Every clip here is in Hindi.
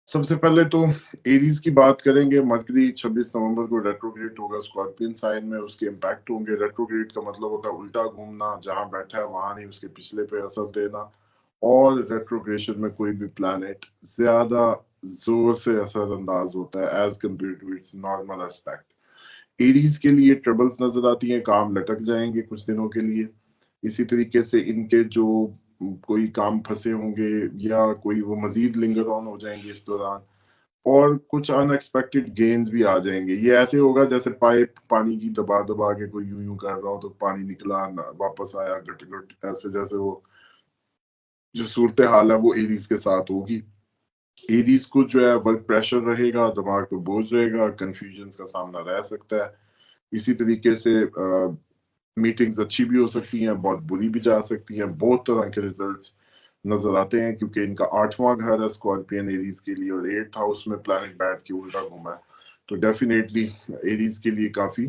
सबसे पहले तो एरीज की बात करेंगे। मरकरी 26 नवंबर को रेट्रोग्रेड होगा स्कॉर्पियन साइन में, उसके इम्पैक्ट होंगे। रेट्रोग्रेड का मतलब होता है उल्टा घूमना, जहां बैठा है वहां नहीं उसके पिछले पे असर देना। और रेट्रोग्रेशन में कोई भी प्लैनेट ज्यादा जोर से असर अंदाज होता है as compare to its normal aspect. Aries के लिए ट्रबल्स नजर आती हैं, काम लटक जाएंगे कुछ दिनों के लिए। इसी तरीके से इनके जो कोई काम फंसे होंगे या कोई वो मजीद लिंगर ऑन हो जाएंगे इस दौरान। और कुछ अनएक्सपेक्टेड गेन्स भी आ जाएंगे। ये ऐसे होगा जैसे पाइप पानी की दबा दबा के कोई यूं यूं कर रहा हो तो पानी निकला ना वापस आया गट गट, ऐसे जैसे वो जो सूरत हाल है वो एरीज के साथ होगी। एरीज को जो है वर्क प्रेशर रहेगा, दिमाग पे बोझ रहेगा, कंफ्यूजन का सामना रह सकता है। इसी तरीके से मीटिंग्स अच्छी भी हो सकती हैं, बहुत बुरी भी जा सकती हैं। बहुत तरह के रिजल्ट्स नजर आते हैं क्योंकि इनका 8वां घर है स्कॉर्पियन एरीज के लिए, और 8th हाउस में प्लैनेट बैठ के उल्टा घूमा है। तो डेफिनेटली एरीज के लिए काफी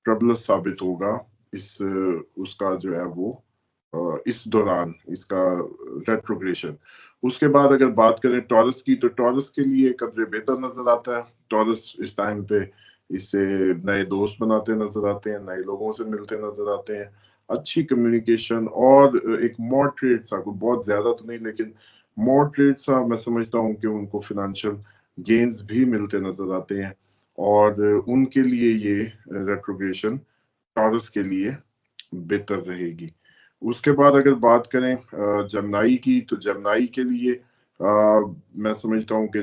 ट्रबलस साबित होगा इस उसका जो है वो इस दौरान इसका रेट्रोग्रेशन। उसके बाद अगर बात करें टॉरस की, तो टॉरस के लिए कदरे बेहतर नजर आता है। टॉरस इस टाइम पे इससे नए दोस्त बनाते नजर आते हैं, नए लोगों से मिलते नजर आते हैं। अच्छी कम्युनिकेशन और एक मॉडरेट सा, कोई बहुत ज्यादा तो नहीं लेकिन मॉडरेट सा, मैं समझता हूँ कि उनको फिनेंशियल गेन्स भी मिलते नजर आते हैं। और उनके लिए ये रेट्रोग्रेशन टॉरस के लिए बेहतर रहेगी। उसके बाद अगर बात करें जमनाई की, तो जमनाई के लिए मैं समझता हूँ कि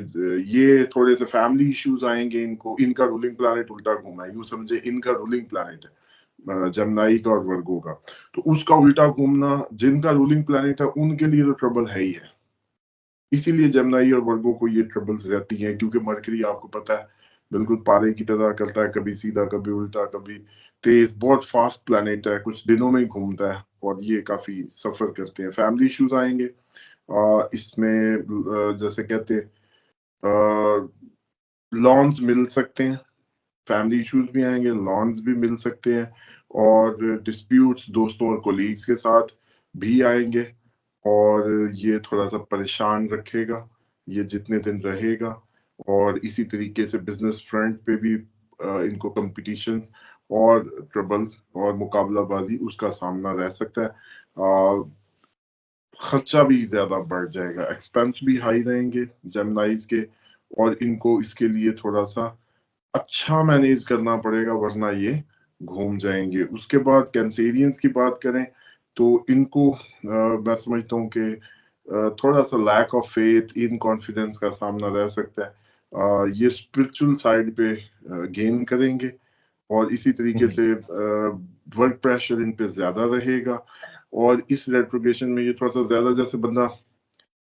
ये थोड़े से फैमिली इश्यूज आएंगे इनको। इनका रूलिंग प्लैनेट उल्टा घूमा है, यूं समझे इनका रूलिंग प्लैनेट है जमनाई का और वर्गो का। तो उसका उल्टा घूमना, जिनका रूलिंग प्लैनेट है उनके लिए तो ट्रबल है ही है। इसीलिए जमनाई और वर्गो को ये ट्रबल्स रहती हैं, क्योंकि मरकरी आपको पता है बिल्कुल पारे की तरह करता है, कभी सीधा कभी उल्टा कभी तेज। बहुत फास्ट प्लैनेट है, कुछ दिनों में ही घूमता है और ये काफी सफर करते हैं। फैमिली इश्यूज आएंगे इसमें जैसे कहते हैं लॉन्स मिल सकते हैं। फैमिली इश्यूज भी आएंगे, लॉन्स भी मिल सकते हैं। और डिस्प्यूट्स दोस्तों और कोलीग्स के साथ भी आएंगे। और ये थोड़ा सा परेशान रखेगा ये जितने दिन रहेगा। और इसी तरीके से बिजनेस फ्रंट पे भी इनको कंपटीशंस और ट्रबल्स और मुकाबलाबाजी उसका सामना रह सकता है। खर्चा भी ज्यादा बढ़ जाएगा, एक्सपेंस भी हाई रहेंगे जेमनाइज के। और इनको इसके लिए थोड़ा सा अच्छा मैनेज करना पड़ेगा, वरना ये घूम जाएंगे। उसके बाद कैंसेरियंस की बात करें तो इनको मैं समझता हूँ कि थोड़ा सा lack of faith in confidence का सामना रह सकता है। ये स्पिरिचुअल साइड पे गेन करेंगे। और इसी तरीके हम्म, से वर्क प्रेशर इन पे ज्यादा रहेगा। और इस रेट्रोगेशन में ये थोड़ा सा ज्यादा, जैसे बंदा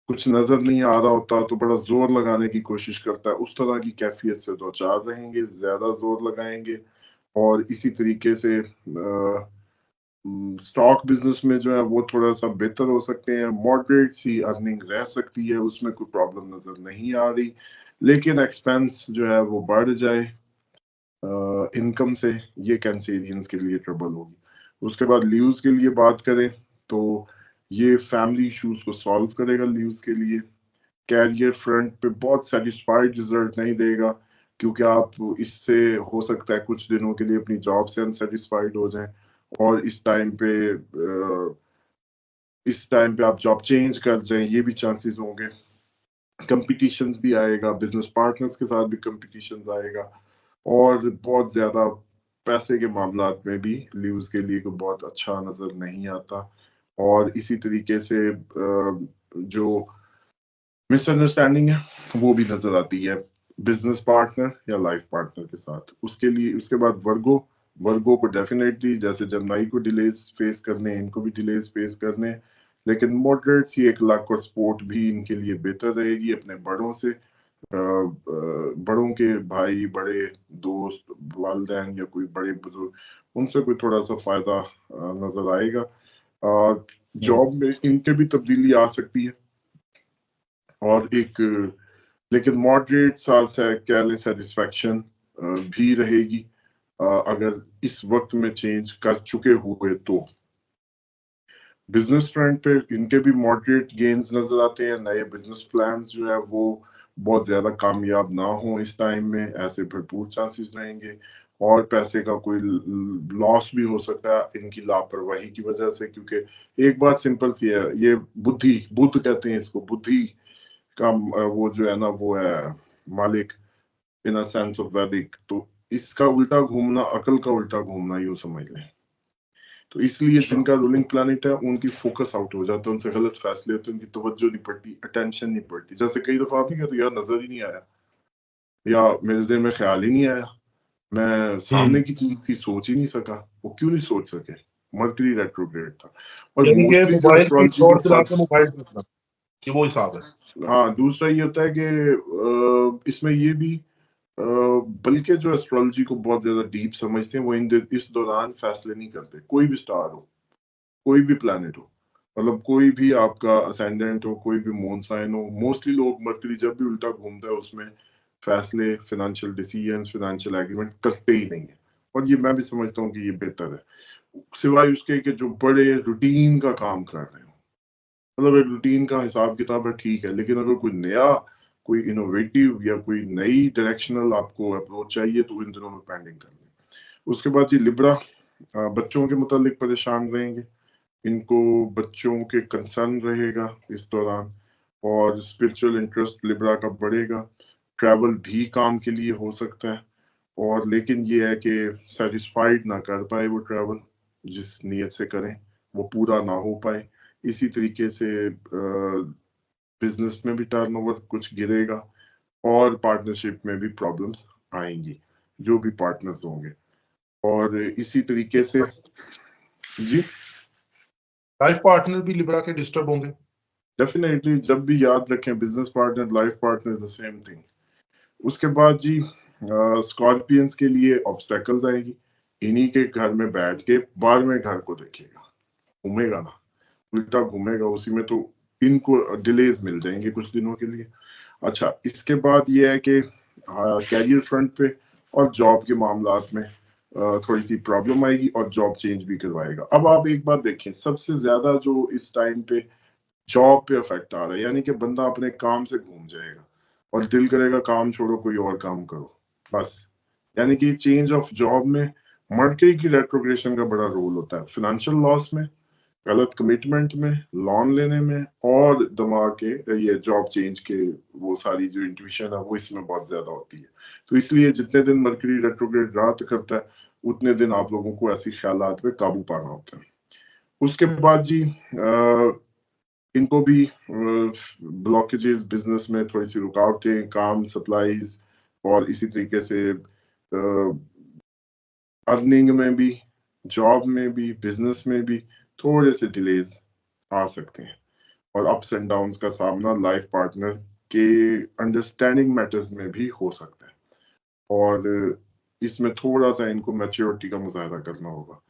कुछ नजर नहीं आ रहा होता तो बड़ा जोर लगाने की कोशिश करता है, उस तरह की कैफियत से दो चार रहेंगे, ज्यादा जोर लगाएंगे। और इसी तरीके से स्टॉक बिजनेस में जो है वो थोड़ा सा बेहतर हो सकते हैं। मॉडरेट सी अर्निंग रह सकती है, उसमें कोई प्रॉब्लम नजर नहीं आ रही। लेकिन एक्सपेंस जो है वो बढ़ जाए इनकम से, ये कैंसेरियंस के लिए ट्रबल होगी। उसके बाद लीव्स के लिए बात करें तो ये फैमिली इश्यूज को सॉल्व करेगा लीव्स के लिए। कैरियर फ्रंट पे बहुत सेटिस्फाइड रिजल्ट नहीं देगा, क्योंकि आप इससे हो सकता है कुछ दिनों के लिए अपनी जॉब से अनसेटिस्फाइड हो जाएं। और इस टाइम पे आप जॉब चेंज कर जाएं, ये भी चांसेस होंगे। कंपटीशन भी आएगा, बिजनेस पार्टनर्स के साथ भी कंपटीशन आएगा। और बहुत ज्यादा पैसे के मामलात में भी लीव्स के लिए कोई बहुत अच्छा नजर नहीं आता। और इसी तरीके से जो मिसअंडरस्टैंडिंग है वो भी नजर आती है बिजनेस पार्टनर या लाइफ पार्टनर के साथ। उसके लिए उसके बाद वर्गो, वर्गो को डेफिनेटली जैसे जमनाई को डिलेज फेस करने, इनको भी डिलेज फेस करने। लेकिन मॉडरेट सी एक लाख और सपोर्ट भी इनके लिए बेहतर रहेगी अपने बड़ों से। बड़ों के भाई, बड़े दोस्त, वालदेन या कोई बड़े बुजुर्ग, उनसे कोई थोड़ा सा फायदा नजर आएगा। हम्म, जॉब में इनके भी तब्दीली आ सकती है। और एक लेकिन मॉडरेट सा कह लें सेटिस्फैक्शन भी रहेगी अगर इस वक्त में चेंज कर चुके हुए तो। बिजनेस फ्रंट पे इनके भी मॉडरेट गेन्स नजर आते हैं। नए बिजनेस प्लान्स जो है वो बहुत ज्यादा कामयाब ना हो इस टाइम में, ऐसे भरपूर चांसेस रहेंगे। और पैसे का कोई लॉस भी हो सकता है इनकी लापरवाही की वजह से, क्योंकि एक बात सिंपल सी है, ये बुद्धि, बुद्ध कहते हैं इसको, बुद्धि का वो जो है ना वो है मालिक, इन अ सेंस ऑफ वैदिक, तो इसका उल्टा घूमना, अकल का उल्टा घूमना यूं समझ लें। तो इसलिए जिनका रूलिंग प्लैनेट है उनकी फोकस आउट हो जाता है, उनसे गलत फैसले होते हैं, उनकी तवज्जो नहीं पड़ती, अटेंशन नहीं पड़ती। जैसे कई दफा आप नहीं कहते यार नजर ही नहीं आया, या मेरे ज़हन में ख्याल ही नहीं आया, मैं सामने की चीज थी सोच ही नहीं सका। वो क्यों नहीं सोच सके? मर्करी रेट्रोग्रेड था। और यानी कि मोस्टली जो मोबाइल की एस्ट्रोलॉजी के टॉर्च चला फल, के मोबाइल देखना, ये वो हिसाब है। हाँ दूसरा ये होता है कि इसमें ये भी बल्कि जो एस्ट्रोलॉजी को बहुत ज्यादा डीप समझते हैं वो इस दौरान फैसले नहीं करते। कोई भी स्टार हो, कोई भी प्लैनेट हो, मतलब कोई भी आपका असेंडेंट हो, कोई भी मून साइन हो, मोस्टली लोग मर्करी जब भी उल्टा घूमता है उसमें फैसले, फाइनेंशियल डिसीजंस, फाइनेंशियल एग्रीमेंट करते ही नहीं है। और ये मैं भी समझता हूँ कि ये बेहतर है, सिवाय उसके कि जो बड़े रूटीन का काम कर रहे हो। मतलब एक रूटीन का हिसाब किताब है ठीक है, लेकिन अगर कोई नया, कोई इनोवेटिव या कोई नई डायरेक्शनल आपको अप्रोच चाहिए तो इन दिनों में पेंडिंग कर लें। उसके बाद ये लिब्रा बच्चों के मुतालिक परेशान रहेंगे, इनको बच्चों के कंसर्न रहेगा इस दौरान, और स्पिरिचुअल इंटरेस्ट लिब्रा का बढ़ेगा। ट्रैवल भी काम के लिए हो सकता है, और लेकिन ये है कि सेटिस्फाइड ना कर पाए वो ट्रैवल, जिस नीयत से करें वो पूरा ना हो पाए। इसी तरीके से बिजनेस में भी टर्नओवर कुछ गिरेगा, और पार्टनरशिप में भी प्रॉब्लम्स आएंगी, जो भी पार्टनर्स होंगे। और इसी तरीके से जी लाइफ पार्टनर भी लिब्रा के डिस्टर्ब होंगे। डेफिनेटली, जब भी याद रखें business partner, life partner the same thing. उसके बाद जी स्कॉर्पियंस के लिए ऑब्स्टेकल्स आएगी, इन्हीं के घर में बैठ के 12वें घर को देखेगा, घूमेगा ना, उल्टा घूमेगा उसी में, तो इनको डिलेज मिल जाएंगे कुछ दिनों के लिए। अच्छा, इसके बाद ये है कि कैरियर फ्रंट पे और जॉब के मामलात में थोड़ी सी प्रॉब्लम आएगी, और जॉब चेंज भी करवाएगा। अब आप एक बात देखें, सबसे ज्यादा जो इस टाइम पे जॉब पे इफेक्ट आ रहा है, यानी कि बंदा अपने काम से घूम जाएगा और दिल करेगा काम छोड़ो कोई और काम करो बस। यानी कि चेंज ऑफ जॉब में मर्करी की रेट्रोग्रेशन का बड़ा रोल होता है, फाइनेंशियल लॉस में, गलत कमिटमेंट में, लोन लेने में, और दिमाग के ये जॉब चेंज के वो सारी जो इंट्यूशन है वो इसमें बहुत ज्यादा होती है। तो इसलिए जितने दिन मर्करी रेट्रोग्रेड रात करता है उतने दिन आप लोगों को ऐसी ख्यालात पे काबू पाना होता है। उसके बाद जी इनको भी ब्लॉकेजेस, बिजनेस में थोड़ी सी रुकावटें, काम, सप्लाईज, और इसी तरीके से अर्निंग में भी, जॉब में भी, बिजनेस में भी थोड़े से डिलेज आ सकते हैं। और अप्स एंड डाउन्स का सामना लाइफ पार्टनर के अंडरस्टैंडिंग मैटर्स में भी हो सकता है, और इसमें थोड़ा सा इनको मैच्योरिटी का मुजाहरा करना होगा।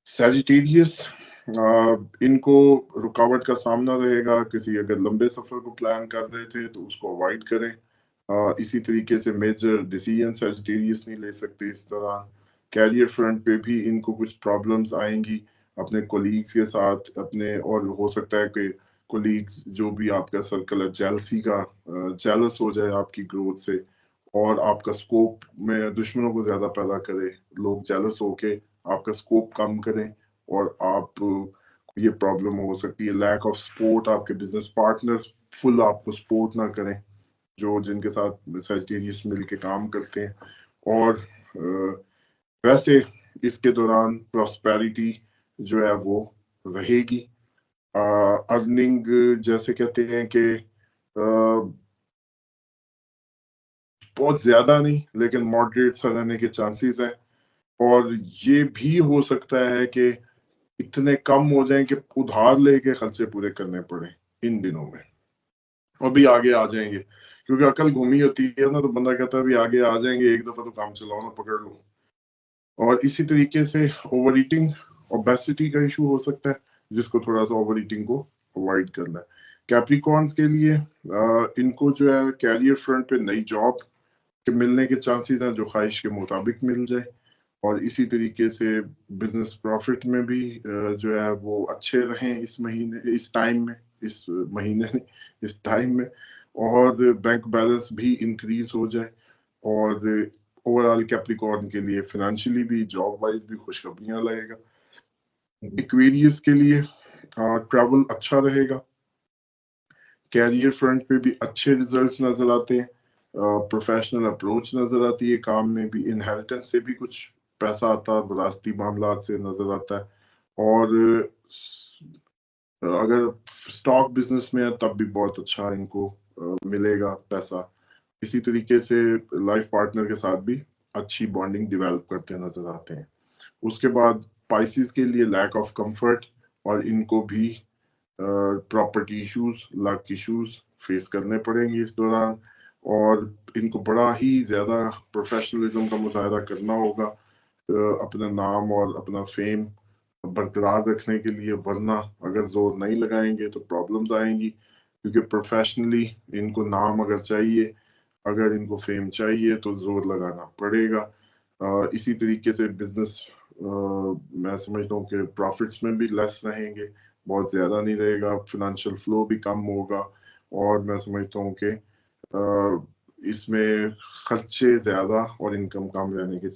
सैजिटेरियस, इनको रुकावट का सामना रहेगा, किसी अगर लंबे सफर को प्लान कर रहे थे तो उसको अवॉइड करें। इसी तरीके से मेजर डिसीजन सैजिटेरियस नहीं ले सकते इस दौरान। कैरियर फ्रंट पे भी इनको कुछ प्रॉब्लम्स आएंगी अपने कोलीग्स के साथ अपने, और हो सकता है कि कोलीग्स जो भी आपका सर्कल है जेलसी का, जेलस हो जाए आपकी ग्रोथ से, और आपका स्कोप में दुश्मनों को ज्यादा पैदा करे, लोग जेलस होके आपका स्कोप कम करें, और आप ये प्रॉब्लम हो सकती है। लैक ऑफ सपोर्ट, आपके बिजनेस पार्टनर्स फुल आपको सपोर्ट ना करें, जो जिनके साथ सैजिटेरियस मिलके काम करते हैं। और वैसे इसके दौरान प्रॉस्पेरिटी जो है वो रहेगी। अर्निंग जैसे कहते हैं कि बहुत ज्यादा नहीं, लेकिन मॉडरेट सा रहने के चांसेस है। और ये भी हो सकता है कि इतने कम हो जाएं कि उधार लेके खर्चे पूरे करने पड़े इन दिनों में, और भी आगे आ जाएंगे, क्योंकि अकल घूमी होती है ना, तो बंदा कहता है भी आगे आ जाएंगे, एक दफा तो काम चलाओ ना, पकड़ लो। और इसी तरीके से ओवर ईटिंग, ओबेसिटी का इशू हो सकता है, जिसको थोड़ा सा ओवर ईटिंग को अवॉइड करना है। कैप्रिकॉर्न्स के लिए इनको जो है कैरियर फ्रंट पे नई जॉब के मिलने के चांसेस हैं, जो ख्वाहिश के मुताबिक मिल जाए। और इसी तरीके से बिजनेस प्रॉफिट में भी जो है वो अच्छे रहें इस महीने, इस टाइम में, इस महीने नहीं, इस टाइम में। और बैंक बैलेंस भी इंक्रीज हो जाए और ओवरऑल कैप्रिकॉर्न के लिए फाइनेंशियली भी जॉब वाइज भी खुशखबरियां लगेगा। एक्वेरियस के लिए ट्रैवल अच्छा रहेगा, कैरियर फ्रंट पे भी अच्छे रिजल्ट्स नजर आते हैं, प्रोफेशनल अप्रोच नजर आती है, काम में भी इनहेरिटेंस से भी कुछ पैसा आता है, विरासती मामला से नजर आता है। और अगर स्टॉक बिजनेस में है तब भी बहुत अच्छा इनको मिलेगा पैसा। इसी तरीके से लाइफ पार्टनर के साथ भी अच्छी बॉन्डिंग डेवलप करते नजर आते हैं। उसके बाद पाइसिस के लिए लैक ऑफ कंफर्ट और इनको भी property issues, luck issues face करने पड़ेंगे इस दौरान, और इनको बड़ा ही ज्यादा प्रोफेशनलिज्म का मुजाहरा करना होगा अपना नाम और अपना फेम बरकरार रखने के लिए, वरना अगर जोर नहीं लगाएंगे तो प्रॉब्लम्स आएंगी, क्योंकि प्रोफेशनली इनको नाम अगर चाहिए, अगर इनको फेम चाहिए तो जोर लगाना पड़ेगा। इसी तरीके से बिजनेस मैं समझता हूँ कि प्रॉफिट्स में भी लेस रहेंगे, बहुत ज़्यादा नहीं रहेगा, फिनेंशियल फ्लो भी कम होगा, और मैं समझता हूँ कि इसमें खर्चे ज़्यादा और इनकम कम रहने के